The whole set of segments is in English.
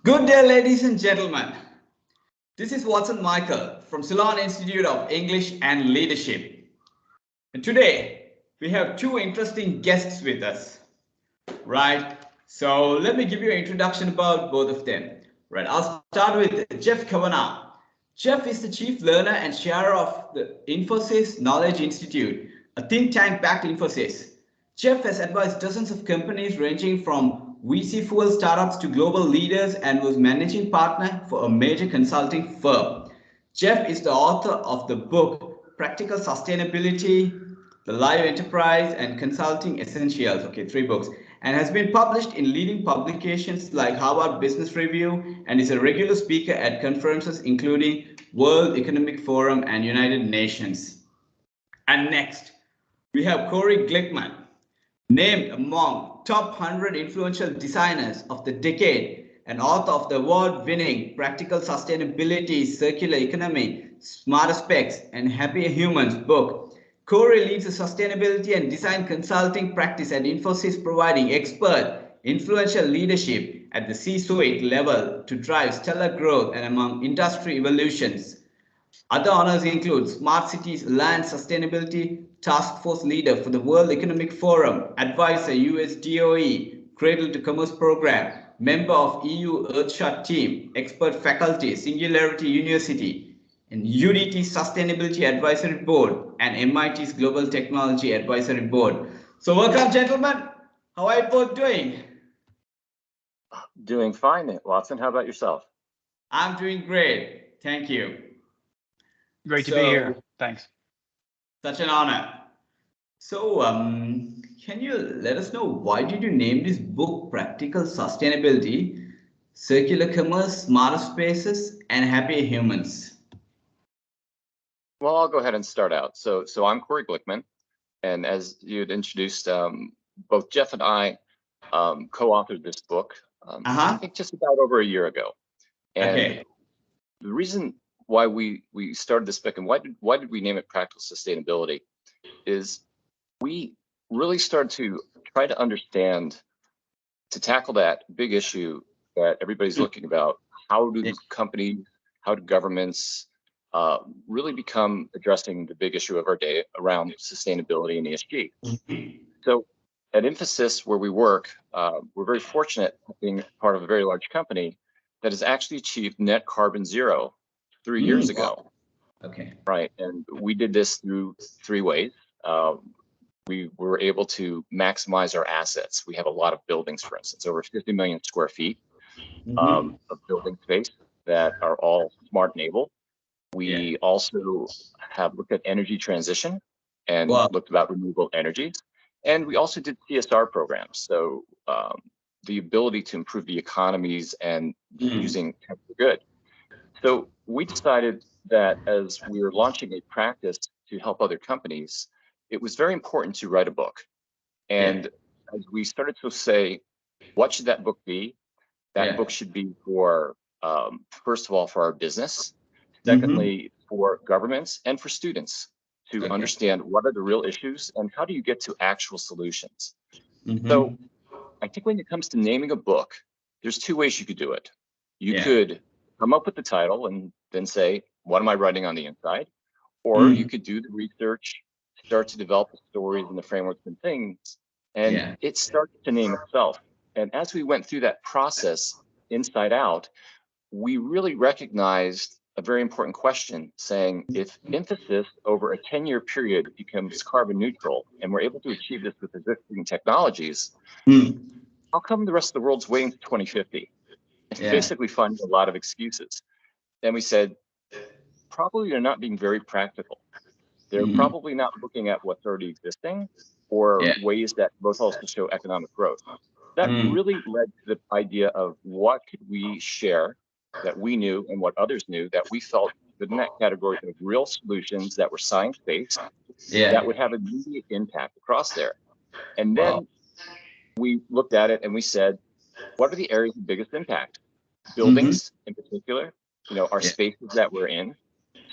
Good day, ladies and gentlemen. This is Watson Michael from Ceylon Institute of English and Leadership. And today we have two interesting guests with us, right? So let me give you an introduction about both of them. Right, I'll start with Jeff Kavanaugh. Jeff is the chief learner and chair of the Infosys Knowledge Institute, a think tank backed Infosys. Jeff has advised dozens of companies ranging from VC fuel startups to global leaders and was managing partner for a major consulting firm. Jeff is the author of the book Practical Sustainability, The Live Enterprise and Consulting Essentials, okay, 3 books, and has been published in leading publications like Harvard Business Review and is a regular speaker at conferences including World Economic Forum and United Nations. And next, we have Corey Glickman, named among top 100 influential designers of the decade and author of the award-winning Practical Sustainability, Circular Economy, Smarter Specs, and Happier Humans book. Corey leads a sustainability and design consulting practice at Infosys, providing expert, influential leadership at the C-suite level to drive stellar growth and among industry evolutions. Other honors include Smart Cities Land Sustainability Task Force Leader for the World Economic Forum, Advisor US DOE, Cradle to Commerce Program, Member of EU Earthshot Team, Expert Faculty, Singularity University, and UDT Sustainability Advisory Board, and MIT's Global Technology Advisory Board. So welcome, gentlemen. How are you both doing? Doing fine, Watson. How about yourself? I'm doing great. Thank you. Great to be here. Thanks. Such an honor. So, can you let us know why did you name this book Practical Sustainability, Circular Commerce, Smarter Spaces, and Happier Humans? Well, I'll go ahead and start out. So I'm Corey Glickman, and as you had introduced, both Jeff and I co-authored this book, I think just about over a year ago. And the reason why we started this book and why did we name it Practical Sustainability is we really started to try to understand, to tackle that big issue that everybody's looking about. How do companies, how do governments really become addressing the big issue of our day around sustainability and ESG? So at Infosys, where we work, we're very fortunate being part of a very large company that has actually achieved net carbon zero 3 years ago. Okay. Right, and we did this through 3 ways. We were able to maximize our assets. We have a lot of buildings, for instance, over 50 million square feet of building space that are all smart enabled. We also have looked at energy transition and looked about renewable energies. And we also did CSR programs. So the ability to improve the economies and using tech for good. So we decided that as we were launching a practice to help other companies, it was very important to write a book. And as we started to say, what should that book be? That book should be for, first of all, for our business. Secondly, for governments and for students to understand what are the real issues and how do you get to actual solutions. So I think when it comes to naming a book, there's 2 ways you could do it. You could come up with the title and then say, what am I writing on the inside? Or you could do the research, start to develop the stories and the frameworks and things, and it starts to name itself. And as we went through that process inside out, we really recognized a very important question, saying if Infosys over a 10-year period becomes carbon neutral and we're able to achieve this with existing technologies, how come the rest of the world's waiting to 2050? It's basically finding a lot of excuses. Then we said, probably they're not being very practical. They're probably not looking at what's already existing or ways that both also show economic growth. That really led to the idea of what could we share that we knew and what others knew that we felt within that category of real solutions that were science-based, that would have immediate impact across there. And then we looked at it and we said, what are the areas of biggest impact? Buildings in particular, our spaces that we're in,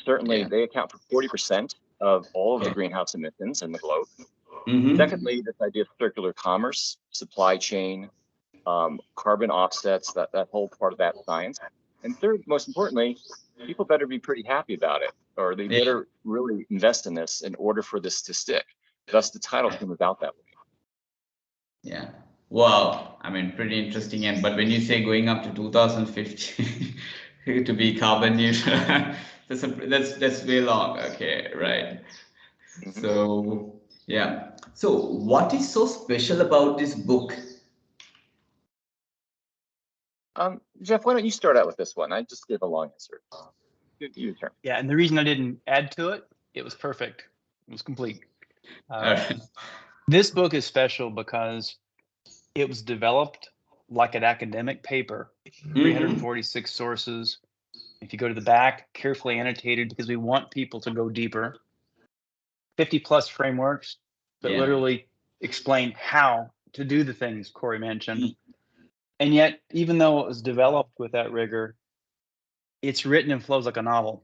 certainly they account for 40% of all of the greenhouse emissions in the globe. Secondly, this idea of circular commerce, supply chain, carbon offsets, that whole part of that science. And third, most importantly, people better be pretty happy about it, or they better really invest in this in order for this to stick. Thus, the title came about that way. Yeah. Wow. I mean, pretty interesting. And but when you say going up to 2050 to be carbon neutral, that's way long. Okay, right. Mm-hmm. So yeah. So what is so special about this book? Jeff, why don't you start out with this one? I just gave a long answer. Your turn. Yeah, and the reason I didn't add to it, it was perfect. It was complete. This book is special because it was developed like an academic paper, 346 sources. If you go to the back, carefully annotated because we want people to go deeper. 50 plus frameworks that literally explain how to do the things Corey mentioned. And yet, even though it was developed with that rigor, it's written and flows like a novel.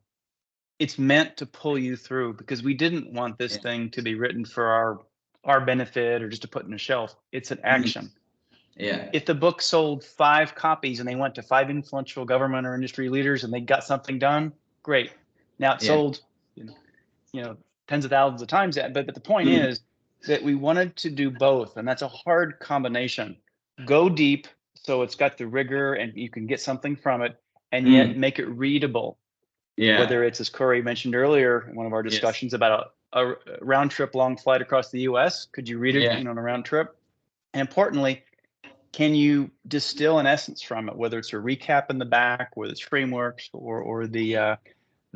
It's meant to pull you through because we didn't want this thing to be written for our benefit or just to put in a shelf. It's an action. Yeah. If the book sold 5 copies and they went to 5 influential government or industry leaders and they got something done, great. Now it's sold, tens of thousands of times that. But the point is that we wanted to do both, and that's a hard combination. Go deep, so it's got the rigor and you can get something from it, and yet make it readable. Yeah. Whether it's, as Corey mentioned earlier in one of our discussions about a round trip long flight across the US, could you read it on a round trip? And importantly, can you distill an essence from it, whether it's a recap in the back, whether it's frameworks or the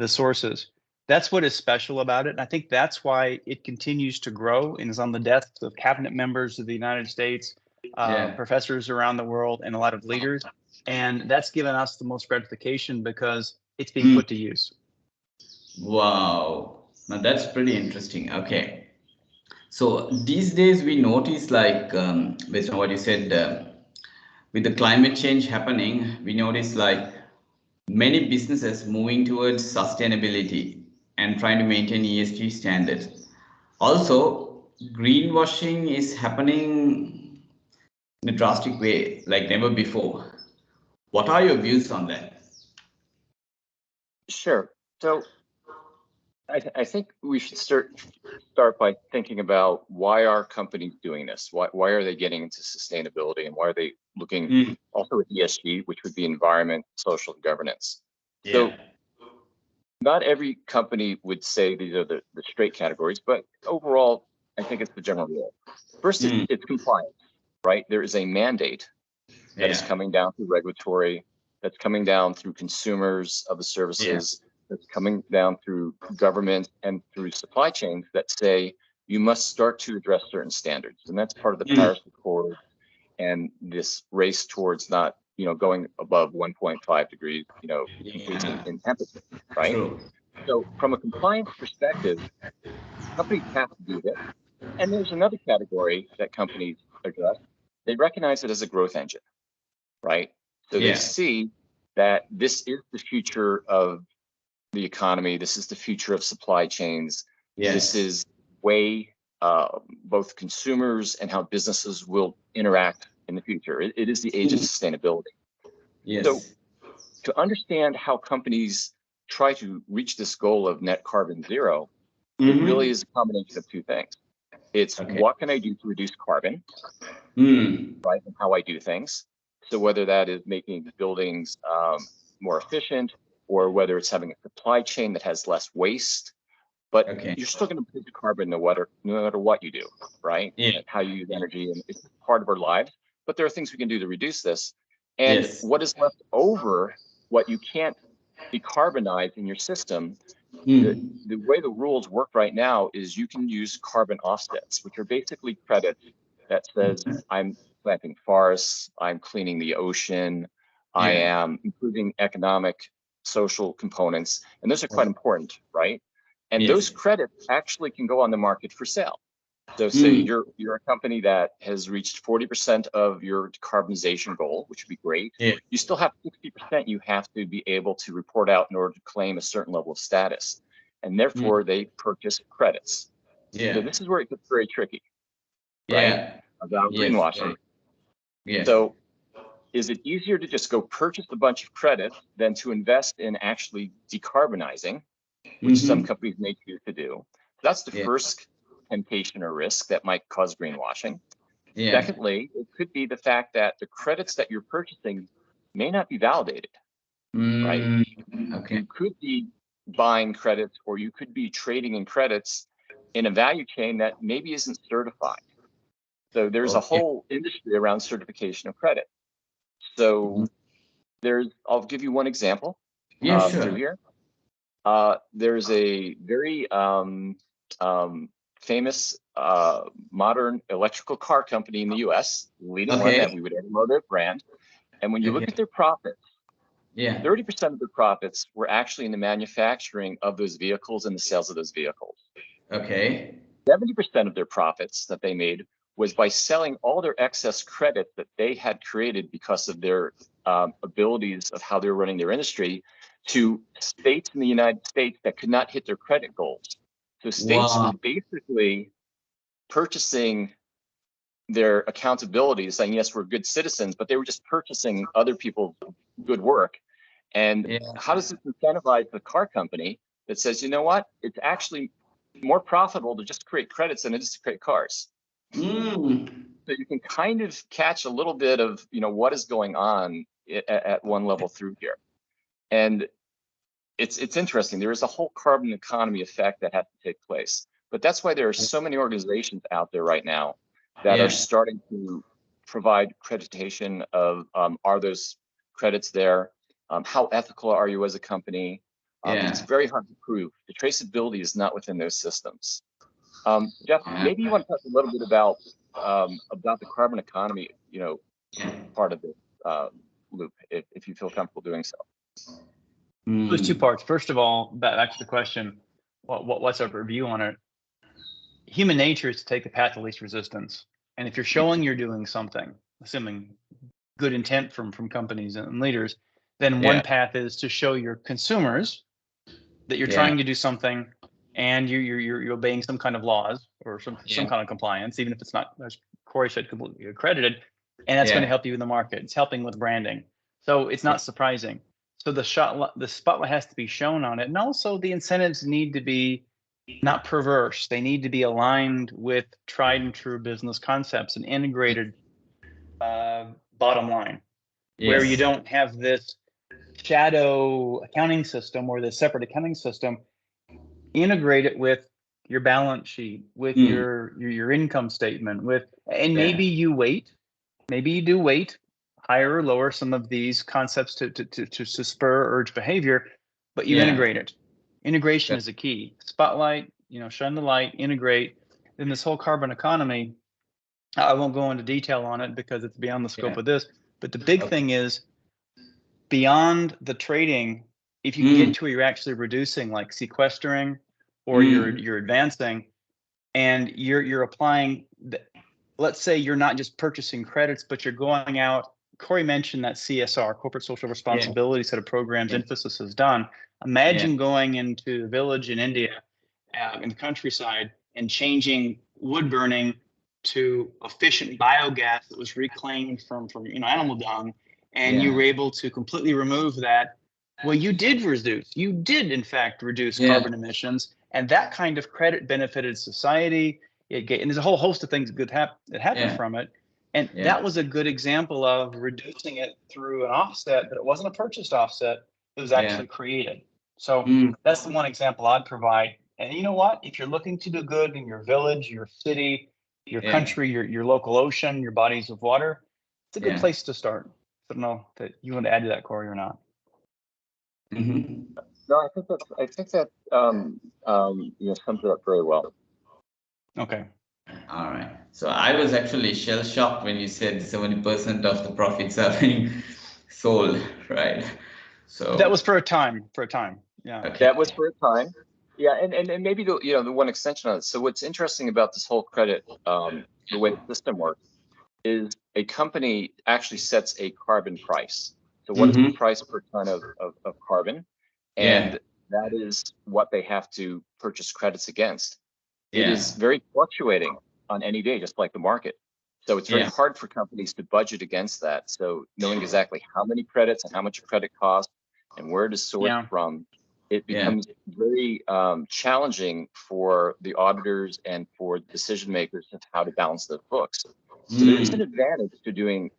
sources? That's what is special about it. And I think that's why it continues to grow and is on the desks of cabinet members of the United States, professors around the world, and a lot of leaders. And that's given us the most gratification because it's being put to use. Wow. Now that's pretty interesting. Okay. So these days we notice, like, based on what you said, with the climate change happening, we notice like many businesses moving towards sustainability and trying to maintain ESG standards. Also, greenwashing is happening in a drastic way, like never before. What are your views on that? Sure. So I think we should start by thinking about why are companies doing this? Why are they getting into sustainability, and why are they looking also at ESG, which would be environment, social, and governance? So not every company would say these are the straight categories, but overall, I think it's the general rule. First, it's compliance, right? There is a mandate that is coming down through regulatory, that's coming down through consumers of the services, that's coming down through government and through supply chains that say you must start to address certain standards. And that's part of the Paris Accord and this race towards not, going above 1.5 degrees, increase in temperature, right? True. So from a compliance perspective, companies have to do this. And there's another category that companies address. They recognize it as a growth engine, right? So they see that this is the future of the economy. This is the future of supply chains. This is way both consumers and how businesses will interact in the future. It is the age of sustainability. So to understand how companies try to reach this goal of net carbon zero, it really is a combination of two things. It's what can I do to reduce carbon, right, and how I do things. So whether that is making buildings more efficient, or whether it's having a supply chain that has less waste, but you're still going to produce carbon no matter what you do, right? How you use energy, and it's part of our lives. But there are things we can do to reduce this. And what is left over, what you can't decarbonize in your system, the way the rules work right now is you can use carbon offsets, which are basically credits that says I'm planting forests, I'm cleaning the ocean, I am improving economic, social components, and those are quite important, right? And those credits actually can go on the market for sale. So say you're a company that has reached 40% of your decarbonization goal, which would be great. You still have 60% you have to be able to report out in order to claim a certain level of status. And therefore they purchase credits. So this is where it gets very tricky, right? About greenwashing. So is it easier to just go purchase a bunch of credit than to invest in actually decarbonizing, which some companies may choose to do? That's the first temptation or risk that might cause greenwashing. Secondly, it could be the fact that the credits that you're purchasing may not be validated, right? Okay. You could be buying credits, or you could be trading in credits in a value chain that maybe isn't certified. So there's a whole industry around certification of credit. So I'll give you one example through here. There's a very famous modern electrical car company in the US, leading one that we would ever know their brand. And when you look at their profits, 30% of their profits were actually in the manufacturing of those vehicles and the sales of those vehicles. Okay. 70% of their profits that they made was by selling all their excess credit that they had created because of their abilities of how they were running their industry to states in the United States that could not hit their credit goals. So states were basically purchasing their accountability, saying, yes, we're good citizens, but they were just purchasing other people's good work. And how does this incentivize the car company that says, you know what, it's actually more profitable to just create credits than it is to create cars? So you can kind of catch a little bit of, what is going on at one level through here. And it's interesting. There is a whole carbon economy effect that has to take place. But that's why there are so many organizations out there right now that are starting to provide accreditation of are those credits there? How ethical are you as a company? It's very hard to prove. The traceability is not within those systems. Jeff, maybe you want to talk a little bit about the carbon economy, part of the loop, if you feel comfortable doing so. There's two parts. First of all, back to the question, what's our review on it? Human nature is to take the path of least resistance. And if you're showing you're doing something, assuming good intent from companies and leaders, then one path is to show your consumers that you're trying to do something and you're obeying some kind of laws or some kind of compliance, even if it's not, as Corey said, completely accredited. And that's going to help you in the market. It's helping with branding. So it's not surprising. So the spotlight has to be shown on it. And also the incentives need to be not perverse. They need to be aligned with tried and true business concepts and integrated bottom line, where you don't have this shadow accounting system or the separate accounting system. Integrate it with your balance sheet, with your income statement, and maybe you do weight higher or lower some of these concepts to spur or urge behavior, but you integrate it. Integration is a key. Spotlight, shine the light, integrate. Then this whole carbon economy, I won't go into detail on it because it's beyond the scope of this, but the big thing is beyond the trading, if you can get to where you're actually reducing, like sequestering, or you're advancing, and you're applying, let's say you're not just purchasing credits, but you're going out. Corey mentioned that CSR, corporate social responsibility set of programs Infosys has done. Imagine going into a village in India, in the countryside, and changing wood burning to efficient biogas that was reclaimed from animal dung, and you were able to completely remove that. Well, you did in fact reduce carbon emissions, and that kind of credit benefited society. And there's a whole host of things that happened from it. And that was a good example of reducing it through an offset, but it wasn't a purchased offset. It was actually created. So that's the one example I'd provide. And you know what? If you're looking to do good in your village, your city, your country, your local ocean, your bodies of water, it's a good place to start. I don't know that you want to add to that, Corey, or not. No, I think that sums it up very well. Okay. All right. So I was actually shell shocked when you said 70% of the profits are being sold, right? So that was for a time. Yeah. Okay. That was for a time. Yeah, and maybe the one extension on it. So what's interesting about this whole credit, the way the system works, is a company actually sets a carbon price. So what is the price per ton of carbon? And that is what they have to purchase credits against. It is very fluctuating on any day, just like the market. So it's very hard for companies to budget against that. So knowing exactly how many credits and how much a credit costs and where to source from, it becomes very challenging for the auditors and for decision makers of how to balance those books. So there is an advantage to doing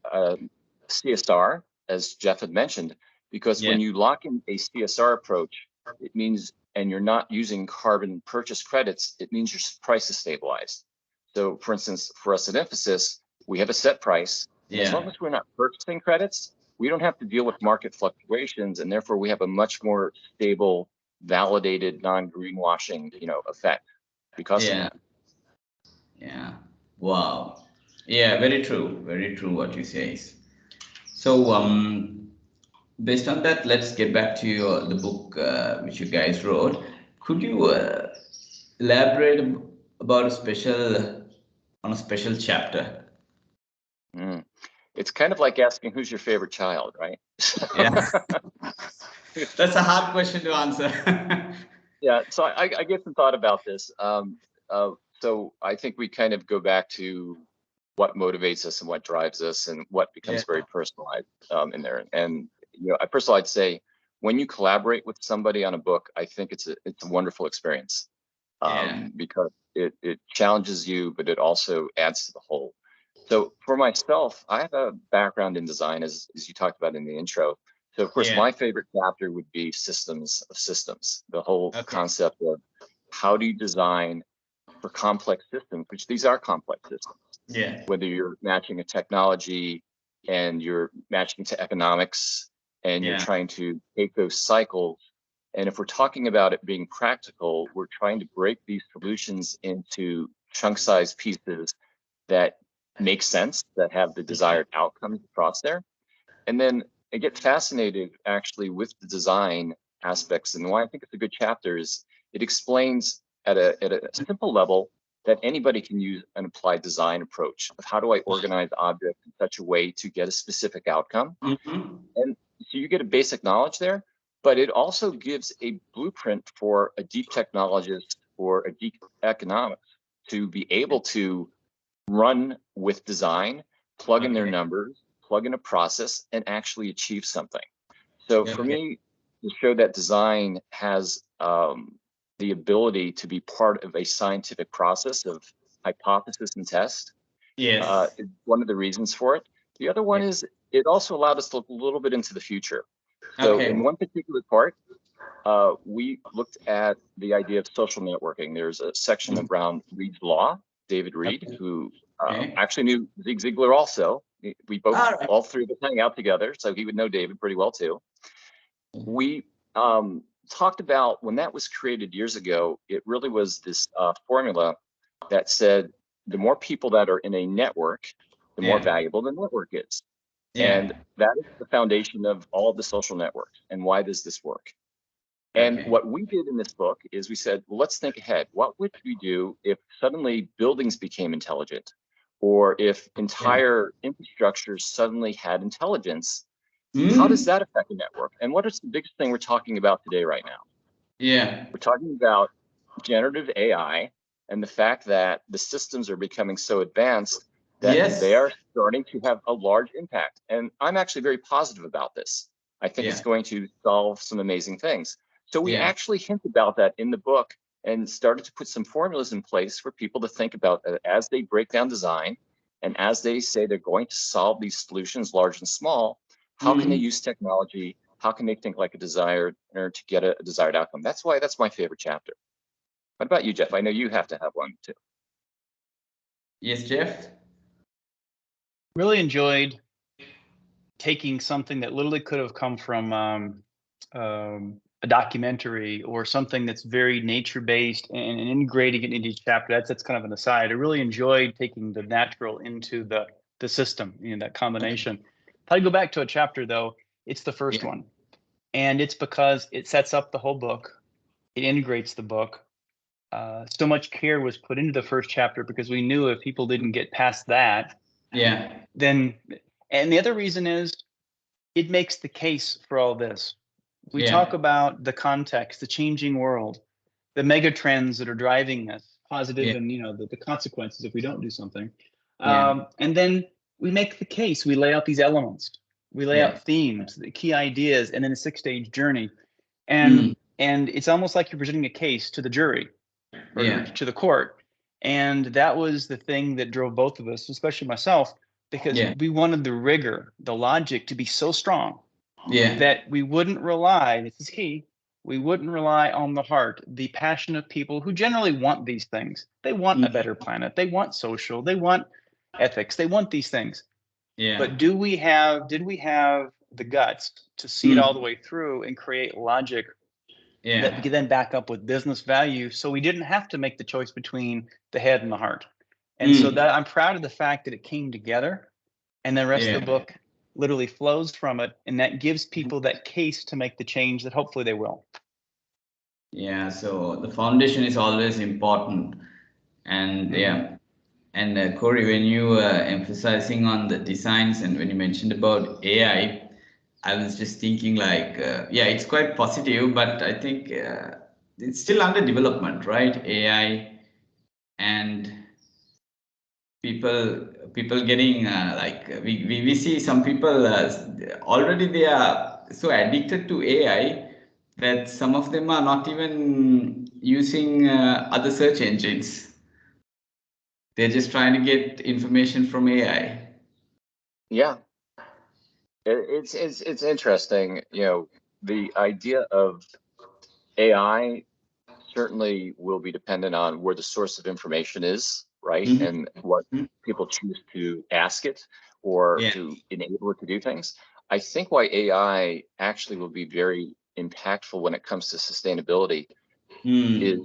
CSR, as Jeff had mentioned, because when you lock in a CSR approach, it means, and you're not using carbon purchase credits, it means your price is stabilized. So for instance, for us at Infosys, we have a set price. And as long as we're not purchasing credits, we don't have to deal with market fluctuations, and therefore we have a much more stable, validated, non-greenwashing, effect because of that. Yeah. Wow. Yeah, very true. Very true what you say. So based on that, let's get back to the book which you guys wrote. Could you elaborate about a special chapter? It's kind of like asking who's your favorite child, right? Yeah. That's a hard question to answer. Yeah, so I gave some thought about this. So I think we kind of go back to what motivates us and what drives us and what becomes very personalized in there. And I'd say when you collaborate with somebody on a book, I think it's a wonderful experience because it challenges you, but it also adds to the whole. So for myself, I have a background in design, as you talked about in the intro. So of course, my favorite chapter would be systems of systems, the whole concept of how do you design for complex systems, which these are complex systems. Yeah. Whether you're matching a technology and you're matching to economics and you're trying to take those cycles. And if we're talking about it being practical, we're trying to break these solutions into chunk-sized pieces that make sense, that have the desired outcomes across there. And then I get fascinated actually with the design aspects. And why I think it's a good chapter is it explains at a simple level that anybody can use an applied design approach of how do I organize objects in such a way to get a specific outcome. And so you get a basic knowledge there, but it also gives a blueprint for a deep technologist or a deep economist to be able to run with design, plug in their numbers, plug in a process, and actually achieve something. So for me, to show that design has the ability to be part of a scientific process of hypothesis and test is one of the reasons for it. The other one is it also allowed us to look a little bit into the future. So in one particular part, we looked at the idea of social networking. There's a section around Reed's Law, David Reed, who actually knew Zig Ziglar also. We both, all three of us hang out together, so he would know David pretty well too. We talked about when that was created years ago, it really was this formula that said the more people that are in a network, the more valuable the network is. And that is the foundation of all of the social networks. And why does this work? And what we did in this book is we said, well, let's think ahead. What would we do if suddenly buildings became intelligent, or if entire infrastructures suddenly had intelligence? How does that affect the network? And what is the biggest thing we're talking about today right now? We're talking about generative AI and the fact that the systems are becoming so advanced that they are starting to have a large impact. And I'm actually very positive about this. I think it's going to solve some amazing things. So we actually hint about that in the book and started to put some formulas in place for people to think about as they break down design and as they say they're going to solve these solutions, large and small. How can they use technology? How can they think like a designer to get a desired outcome? That's why that's my favorite chapter. What about you, Jeff? I know you have to have one too. Yes, Jeff. Really enjoyed taking something that literally could have come from a documentary or something that's very nature-based and integrating it into each chapter. That's kind of an aside. I really enjoyed taking the natural into the system, that combination. If I go back to a chapter though, it's the first one. And it's because it sets up the whole book. It integrates the book. So much care was put into the first chapter because we knew if people didn't get past that, then, and the other reason is it makes the case for all this. We talk about the context, the changing world, the mega trends that are driving this, positive and the consequences if we don't do something. And then we make the case. We lay out these elements. We lay out themes, the key ideas, and then a 6-stage journey. And it's almost like you're presenting a case to the jury or to the court. And that was the thing that drove both of us, especially myself, because we wanted the rigor, the logic to be so strong that we wouldn't rely, this is key, we wouldn't rely on the heart, the passion of people who generally want these things. They want a better planet. They want social. They want ethics. They want these things. But did we have the guts to see it all the way through and create logic that we could then back up with business value, so we didn't have to make the choice between the head and the heart? And so that I'm proud of the fact that it came together, and the rest of the book literally flows from it, and that gives people that case to make the change that hopefully they will. Yeah, so the foundation is always important. And and Corey, when you were emphasizing on the designs and when you mentioned about AI, I was just thinking like, it's quite positive, but I think it's still under development, right? AI and people getting like we see some people already they are so addicted to AI that some of them are not even using other search engines. They're just trying to get information from AI. Yeah, it's interesting. You know, the idea of AI certainly will be dependent on where the source of information is, right? And what people choose to ask it or to enable it to do things. I think why AI actually will be very impactful when it comes to sustainability is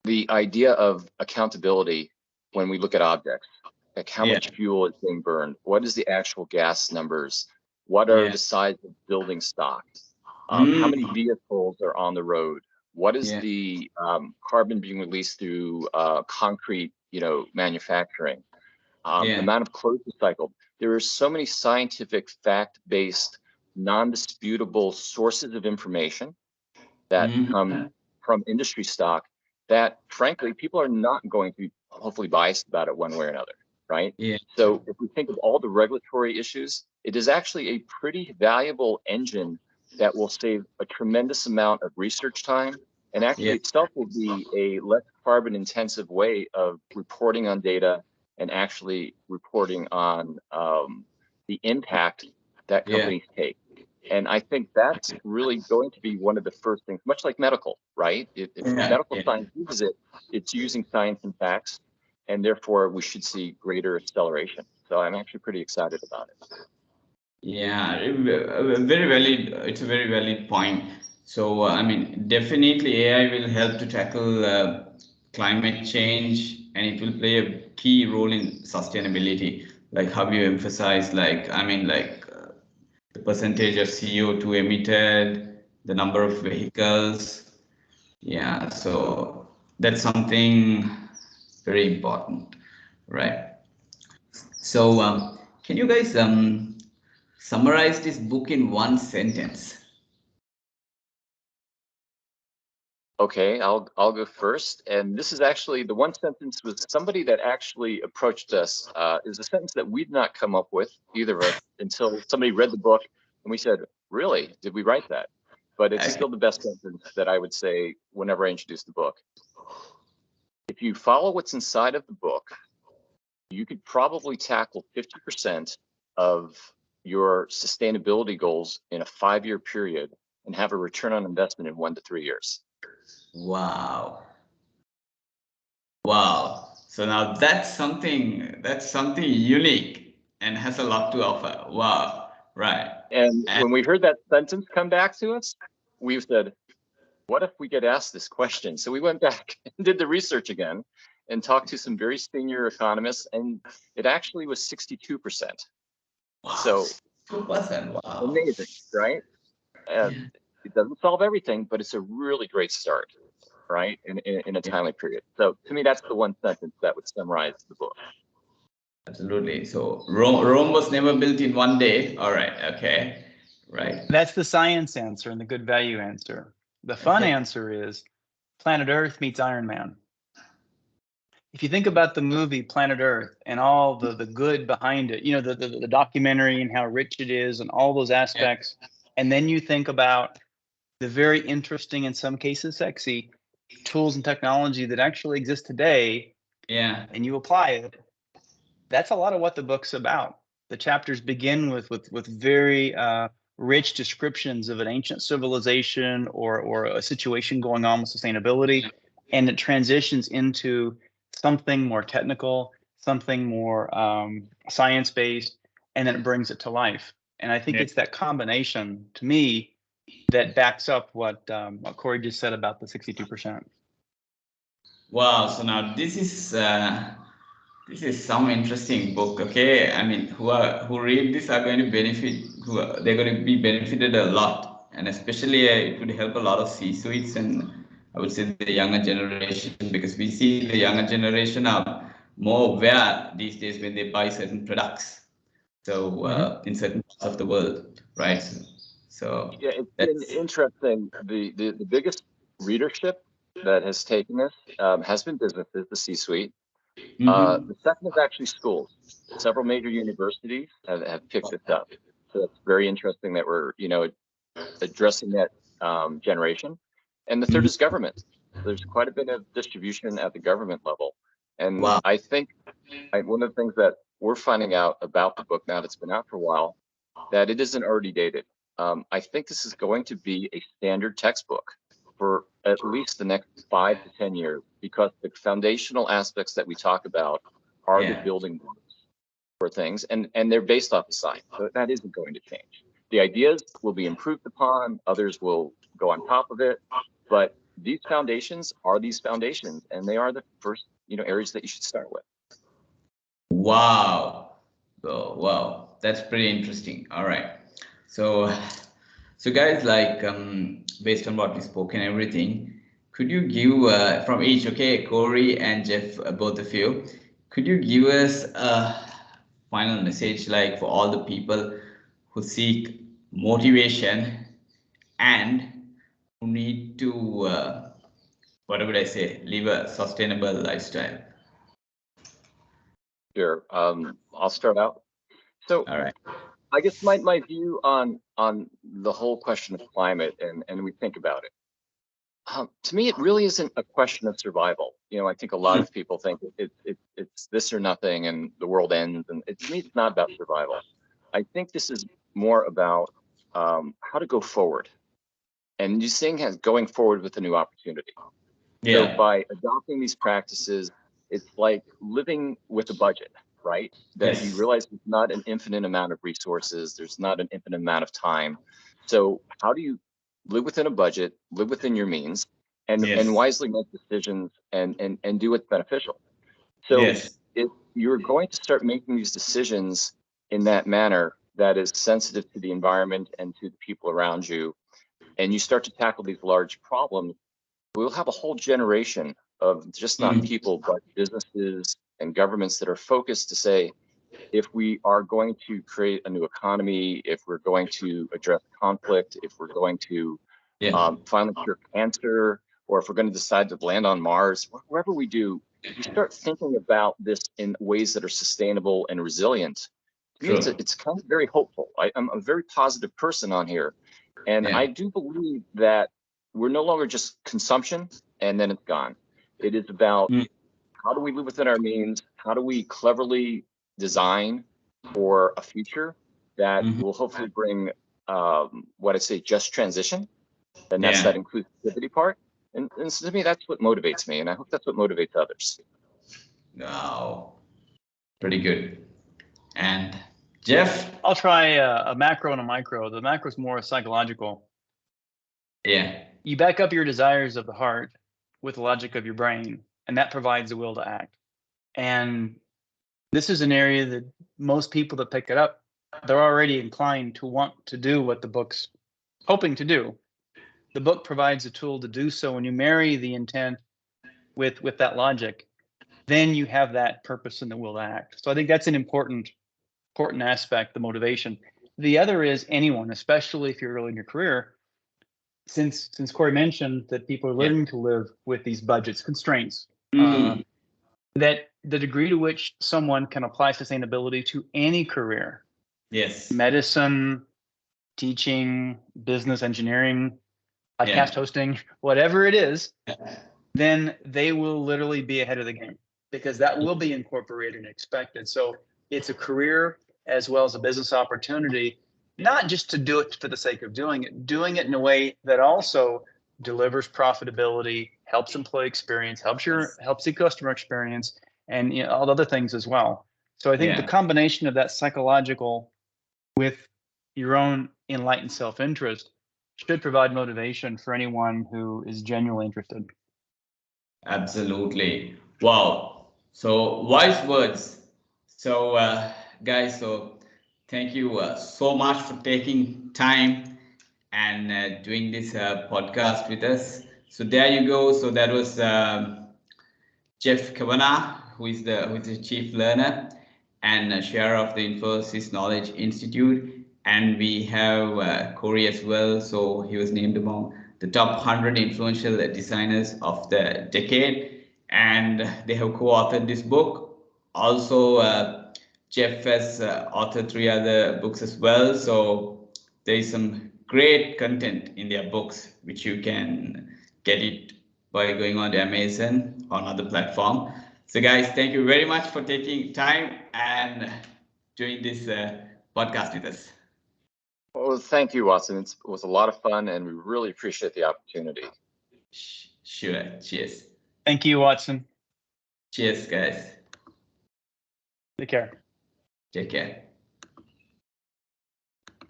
the idea of accountability when we look at objects. Like how much fuel is being burned? What is the actual gas numbers? What are the size of building stock? How many vehicles are on the road? What is the carbon being released through concrete, manufacturing? The amount of clothes recycled. There are so many scientific, fact-based, non-disputable sources of information that come from industry stock that, frankly, people are not going to be hopefully biased about it one way or another, right? So if we think of all the regulatory issues, it is actually a pretty valuable engine that will save a tremendous amount of research time, and actually itself will be a less carbon intensive way of reporting on data and actually reporting on the impact that companies take. And I think that's really going to be one of the first things, much like medical, right? If medical science uses it, it's using science and facts, and therefore we should see greater acceleration. So I'm actually pretty excited about it. Yeah, very valid. It's a very valid point. So, I mean, definitely AI will help to tackle climate change, and it will play a key role in sustainability. Like how you emphasize, the percentage of CO2 emitted, the number of vehicles. Yeah, so that's something very important, right? So, can you guys summarize this book in one sentence? Okay, I'll go first. And this is actually the one sentence was somebody that actually approached us. Is a sentence that we'd not come up with, either of us, until somebody read the book and we said, really, did we write that? But it's still the best sentence that I would say whenever I introduce the book. If you follow what's inside of the book, you could probably tackle 50% of your sustainability goals in a 5-year period and have a return on investment in 1 to 3 years. Wow. So now that's something unique and has a lot to offer. Wow. Right. And when we heard that sentence come back to us, we said, what if we get asked this question? So we went back and did the research again and talked to some very senior economists, and it actually was 62%. Wow. So 2%. Wow. Amazing, right? And it doesn't solve everything, but it's a really great start, right? In a timely period. So to me, that's the one sentence that would summarize the book. Absolutely. So Rome was never built in one day. All right. Okay. Right. That's the science answer and the good value answer. The fun answer is Planet Earth meets Iron Man. if you think about the movie Planet Earth and all the good behind it, the documentary and how rich it is and all those aspects, and then you think about the very interesting, in some cases sexy, tools and technology that actually exist today, and you apply it, that's a lot of what the book's about. The chapters begin with very rich descriptions of an ancient civilization or a situation going on with sustainability, and it transitions into something more technical, something more science-based, and then it brings it to life. And I think it's that combination, to me, that backs up what Corey just said about the 62%. Wow. So now this is some interesting book. Okay, I mean, who read this are going to benefit. They're going to be benefited a lot, and especially it would help a lot of C-suites and I would say the younger generation, because we see the younger generation are more aware these days when they buy certain products. So in certain parts of the world, right? So yeah, it's been interesting. The biggest readership that has taken this has been businesses, the C-suite. The second is actually schools. Several major universities have picked this up. So it's very interesting that we're, addressing that generation. And the third is government. There's quite a bit of distribution at the government level. And I think one of the things that we're finding out about the book now that's been out for a while, that it isn't already dated. I think this is going to be a standard textbook for at least the next 5 to 10 years, because the foundational aspects that we talk about are the building blocks for things, and they're based off of science. So that isn't going to change. The ideas will be improved upon, others will go on top of it, but these foundations are these foundations, and they are the first, areas that you should start with. Wow. Oh, wow. That's pretty interesting. All right. So guys, like based on what we spoke and everything, could you give from each, okay, Corey and Jeff, both of you, could you give us a final message, like for all the people who seek motivation and who need to, what would I say, live a sustainable lifestyle? Sure. I'll start out. So, all right. I guess my view on the whole question of climate, and we think about it. To me, it really isn't a question of survival. I think a lot of people think it's this or nothing, and the world ends. And to me, it's not about survival. I think this is more about how to go forward, and you seeing as going forward with a new opportunity. So by adopting these practices, it's like living with a budget, right? That you realize it's not an infinite amount of resources. There's not an infinite amount of time. So how do you live within a budget, live within your means, and wisely make decisions and do what's beneficial? So if you're going to start making these decisions in that manner that is sensitive to the environment and to the people around you, and you start to tackle these large problems, we'll have a whole generation of just not people, but businesses and governments that are focused to say, if we are going to create a new economy, if we're going to address conflict, if we're going to finally cure cancer, or if we're going to decide to land on Mars, whatever we do, we start thinking about this in ways that are sustainable and resilient. To me, it's kind of very hopeful. I'm a very positive person on here. And I do believe that we're no longer just consumption and then it's gone. It is about how do we live within our means? How do we cleverly design for a future that will hopefully bring what I say just transition, and that's that inclusivity part. And so to me, that's what motivates me, and I hope that's what motivates others. Wow, pretty good. And Jeff? I'll try a macro and a micro. The macro is more psychological. You back up your desires of the heart with the logic of your brain, and that provides the will to act. And this is an area that most people that pick it up, they're already inclined to want to do what the book's hoping to do. The book provides a tool to do so. When you marry the intent with that logic, then you have that purpose and the will to act. So I think that's an important aspect, the motivation. The other is anyone, especially if you're early in your career, since Corey mentioned that people are learning to live with these budgets, constraints. The that the degree to which someone can apply sustainability to any career, Yes. medicine, teaching, business, engineering, podcast Yeah. hosting, whatever it is, then they will literally be ahead of the game because that will be incorporated and expected. So it's a career as well as a business opportunity, not just to do it for the sake of doing it in a way that also delivers profitability, helps employee experience, helps the customer experience, and all the other things as well. So I think the combination of that psychological with your own enlightened self-interest should provide motivation for anyone who is genuinely interested. Absolutely. Wow. So wise words. So guys, so thank you so much for taking time and doing this podcast with us. So there you go. So that was Jeff Kavanaugh, who is the chief learner and chair of the Infosys Knowledge Institute. And we have Corey as well. So he was named among the top 100 influential designers of the decade. And they have co-authored this book. Also, Jeff has authored 3 other books as well. So there is some great content in their books, which you can get it by going on to Amazon or another platform. So guys, thank you very much for taking time and doing this podcast with us. Well, thank you, Watson. It was a lot of fun, and we really appreciate the opportunity. Sure. Cheers. Thank you, Watson. Cheers, guys. Take care. Take care.